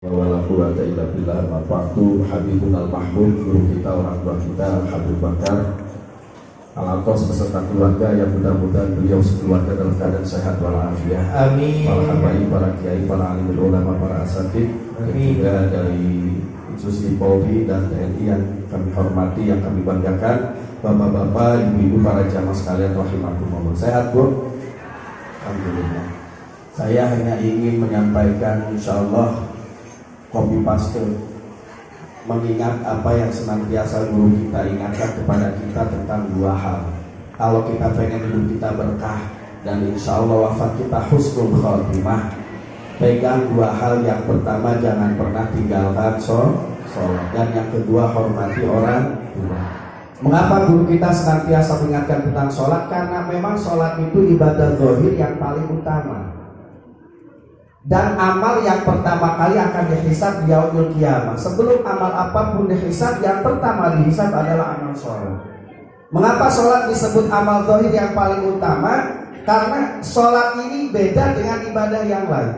Wala quwwata illa billah. Waktu Habibun al-Mahmud, guru kita, orang tua kita, Habib Bakar Al-Atos beserta keluarga, yang mudah-mudahan beliau sekeluarga dalam keadaan sehat walafiat. Amin. Para habaib, para kiai, para alim ulama, para asatid, dan juga dari institusi Polri dan TNI yang kami hormati, yang kami banggakan, bapak-bapak, ibu-ibu, para jamaah sekalian, rahimakumullah. Sehat, Bu? Alhamdulillah. Saya hanya ingin menyampaikan, insyaallah copy paste, mengingat apa yang senantiasa guru kita ingatkan kepada kita tentang dua hal. Kalau kita pengen hidup kita berkah dan insya Allah wafat kita husnul khotimah, pegang dua hal. Yang pertama, jangan pernah tinggalkan sholat, dan yang kedua, hormati orang tua. Mengapa guru kita senantiasa mengingatkan tentang sholat? Karena memang sholat itu ibadah zahir yang paling utama dan amal yang pertama kali akan dihisab di yaumil qiyamah. Sebelum amal apapun dihisab, yang pertama dihisab adalah amal sholat. Mengapa sholat disebut amal zahir yang paling utama? Karena sholat ini beda dengan ibadah yang lain.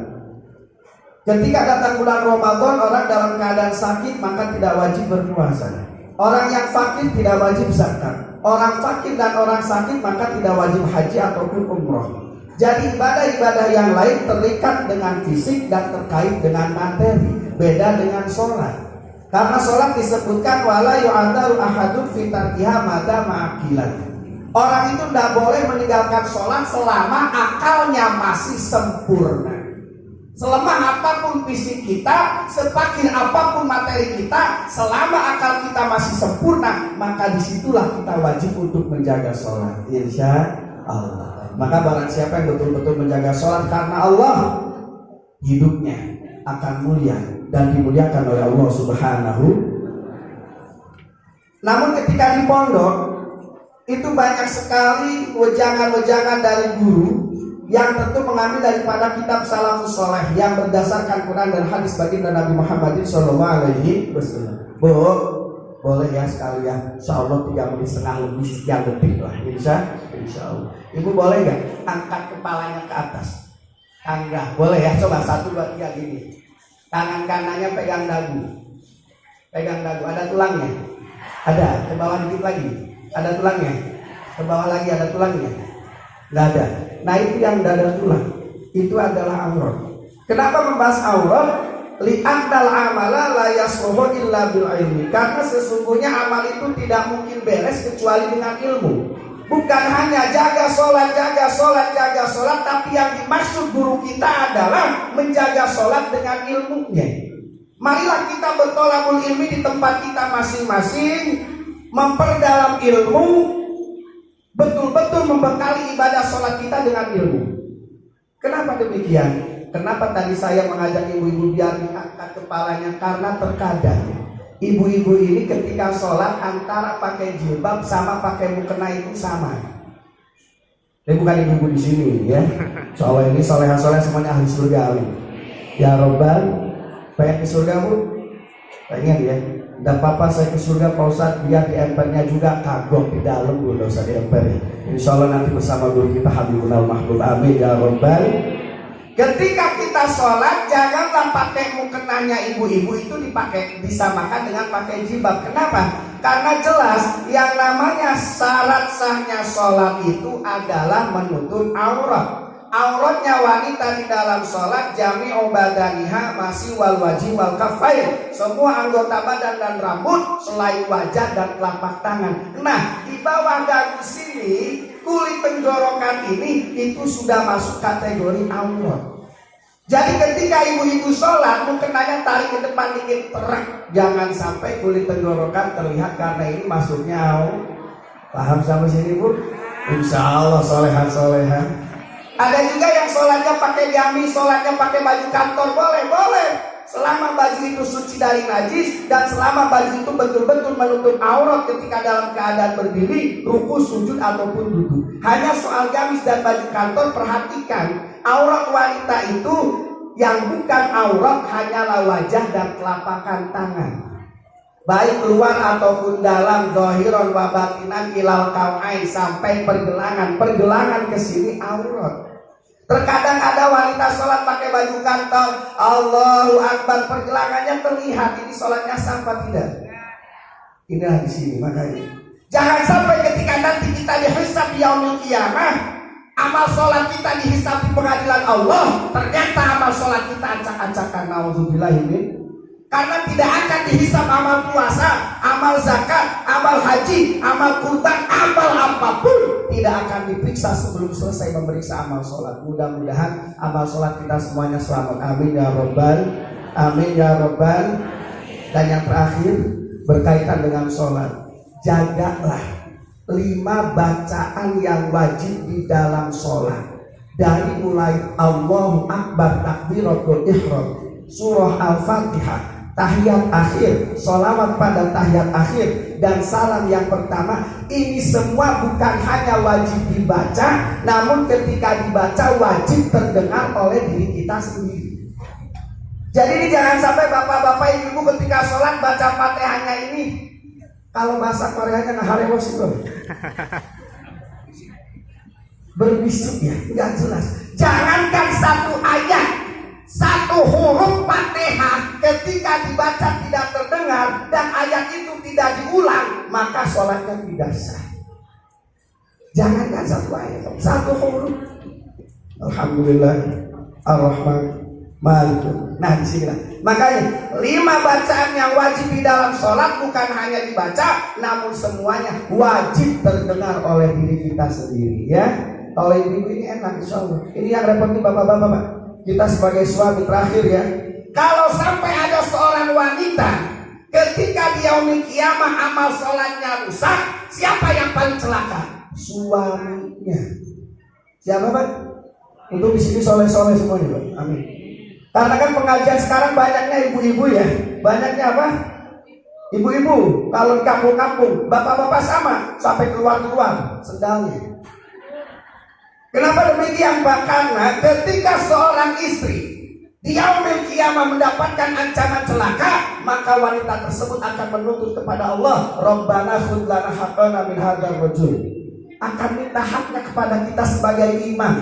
Ketika datang bulan Ramadan, orang dalam keadaan sakit maka tidak wajib berpuasa. Orang yang fakir tidak wajib zakat. Orang fakir dan orang sakit maka tidak wajib haji ataupun umroh. Jadi ibadah-ibadah yang lain terikat dengan fisik dan terkait dengan materi. Beda dengan sholat. Karena sholat disebutkan wala yu'adaru ahadun fi tarkiha mada ma'akilan. Orang itu tidak boleh meninggalkan sholat selama akalnya masih sempurna. Selama apapun fisik kita, sepakir apapun materi kita, selama akal kita masih sempurna, maka disitulah kita wajib untuk menjaga sholat. Insya Allah. Maka barang siapa yang betul-betul menjaga sholat karena Allah, hidupnya akan mulia dan dimuliakan oleh Allah Subhanahu. Namun ketika di pondok itu banyak sekali wejangan-wejangan dari guru yang tentu mengambil daripada kitab Salafus Sholeh yang berdasarkan Quran dan hadis baginda Nabi Muhammad SAW. Boleh ya sekali ya, insya Allah 3 menit setengah lebih sekian detik lah, insya Allah. Ibu boleh nggak angkat kepalanya ke atas? Enggak, boleh ya, coba 1, 2, 3 gini. Tangan kanannya pegang dagu, ada tulangnya? Ada, ke bawah dikit lagi, ada tulangnya? Ke bawah lagi ada tulangnya? Nggak ada. Nah itu yang dada tulang, itu adalah aurat. Kenapa membahas aurat? Li'annal amala la yasluhu illa bil ilmi. Karena sesungguhnya amal itu tidak mungkin beres kecuali dengan ilmu. Bukan hanya jaga sholat, tapi yang dimaksud guru kita adalah menjaga sholat dengan ilmunya. Marilah kita bertolabul ilmi di tempat kita masing-masing, memperdalam ilmu, betul-betul membekali ibadah sholat kita dengan ilmu. Kenapa demikian? Kenapa tadi saya mengajak ibu-ibu biar diangkat kepalanya? Karena terkadang ibu-ibu ini ketika sholat antara pakai jilbab sama pakai mukena itu sama. Ini bukan ibu-ibu di sini ya. Soalnya ini soleha-soleha semuanya ahli surga. Ya Robbal, pengen ke surga Bu? Pengen ya. Tidak apa-apa saya ke surga Pak Ustadz, biar di empernya juga kagok di dalam Bu, tidak usah di emper ya. Insya Allah nanti bersama guru kita Habibun al-Mahmud. Amin ya Robbal. Ketika kita sholat, janganlah pakai mukenanya ibu-ibu itu disamakan dengan pakai jilbab. Kenapa? Karena jelas yang namanya syarat sahnya sholat itu adalah menutup aurat. Auratnya wanita di dalam sholat jami'u badaniha masih wal wajhi wal kafain. Semua anggota badan dan rambut selain wajah dan telapak tangan. Nah, di bawah dagu sini, kulit tenggorokan ini itu sudah masuk kategori aurat. Jadi ketika ibu-ibu sholat, mukenanya tarik ke depan dikit, terak. Jangan sampai kulit tenggorokan terlihat karena ini masuknya aurat. Paham sampai sini Bu? Insya Allah solehan. Ada juga yang sholatnya pakai gamis, sholatnya pakai baju kantor, boleh. Selama baju itu suci dari najis dan selama baju itu betul-betul menutup aurat ketika dalam keadaan berdiri, ruku, sujud ataupun duduk. Hanya soal gamis dan baju kantor, perhatikan aurat wanita itu yang bukan aurat hanyalah wajah dan telapak tangan. Baik luar ataupun dalam, zahiran wa batinan ilal kau'ain, sampai pergelangan ke sini aurat. Terkadang ada wanita sholat pakai baju kantor, Allahu Akbar, pergelangannya terlihat. Ini sholatnya sah apa tidak? Inilah di sini makanya. Jangan sampai ketika nanti kita dihisab di yaumil qiyamah, amal sholat kita dihisab di pengadilan Allah, ternyata amal sholat kita acak-acakan, naudzubillah min. Karena tidak akan dihisab amal puasa, amal zakat, amal haji, amal kurban, amal apapun tidak akan diperiksa sebelum selesai memeriksa amal sholat. Mudah-mudahan amal sholat kita semuanya selamat. Amin ya robbal, amin ya robbal. Dan yang terakhir berkaitan dengan sholat, jagalah 5 bacaan yang wajib di dalam sholat. Dari mulai Allahu Akbar, takbiratul ihram, surah Al-Fatihah, tahiyat akhir, sholawat pada tahiyat akhir, dan salam yang pertama. Ini semua bukan hanya wajib dibaca, namun ketika dibaca wajib terdengar oleh diri kita sendiri. Jadi ini jangan sampai bapak-bapak ibu ketika sholat baca fatihahnya ini, kalau bahasa Koreanya ngaharewos itu berbisik ya, nggak jelas. Jangankan satu ayat, satu huruf Fatihah ketika dibaca tidak terdengar dan ayat itu tidak diulang, maka sholatnya tidak sah. Jangankan satu ayat, satu huruf. Alhamdulillah, Ar-Rahman, Malik. Nah di sini, makanya 5 bacaan yang wajib di dalam sholat bukan hanya dibaca, namun semuanya wajib terdengar oleh diri kita sendiri. Ya, kalau ibu ini enak, insya Allah. Ini yang repot nih bapak-bapak, Pak. Kita sebagai suami terakhir ya, kalau sampai ada seorang wanita ketika di yaumil qiyamah amal sholatnya rusak, siapa yang paling celaka? Suaminya. Siapa Pak? Untuk di sini soleh-soleh semuanya Pak. Amin. Karena kan pengajian sekarang banyaknya ibu-ibu ya, banyaknya apa? Ibu-ibu. Kalau di kampung-kampung, bapak-bapak sama sampai keluar-keluar sendalnya. Kenapa demikian Pak? Karena ketika seorang istri di yaumil qiyamah mendapatkan ancaman celaka, maka wanita tersebut akan menuntut kepada Allah, Rabbana khudh lana haqqana min hadzal rajul. Akan minta haknya kepada kita sebagai imam,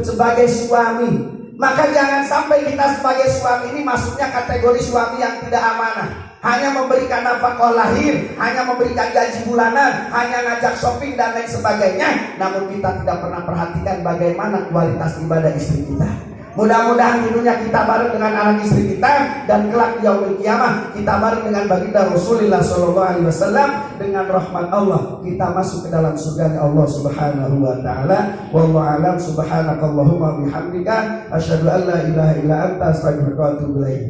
sebagai suami. Maka jangan sampai kita sebagai suami ini masuknya kategori suami yang tidak amanah. Hanya memberikan nafkah lahir, hanya memberikan gaji bulanan, hanya ngajak shopping dan lain sebagainya. Namun kita tidak pernah perhatikan bagaimana kualitas ibadah istri kita. Mudah-mudahan di dunia kita bareng dengan anak istri kita, dan kelak di yaumil qiyamah kita bareng dengan baginda Rasulullah SAW. Dengan rahmat Allah kita masuk ke dalam surga Allah Subhanahu wa taala. Wallahu a'lam. Subhanakallahumma bihamdika asyhadu an la ilaha illa anta astaghfiruka wa atubu ilaik.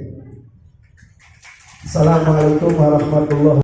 Assalamualaikum warahmatullahi wabarakatuh.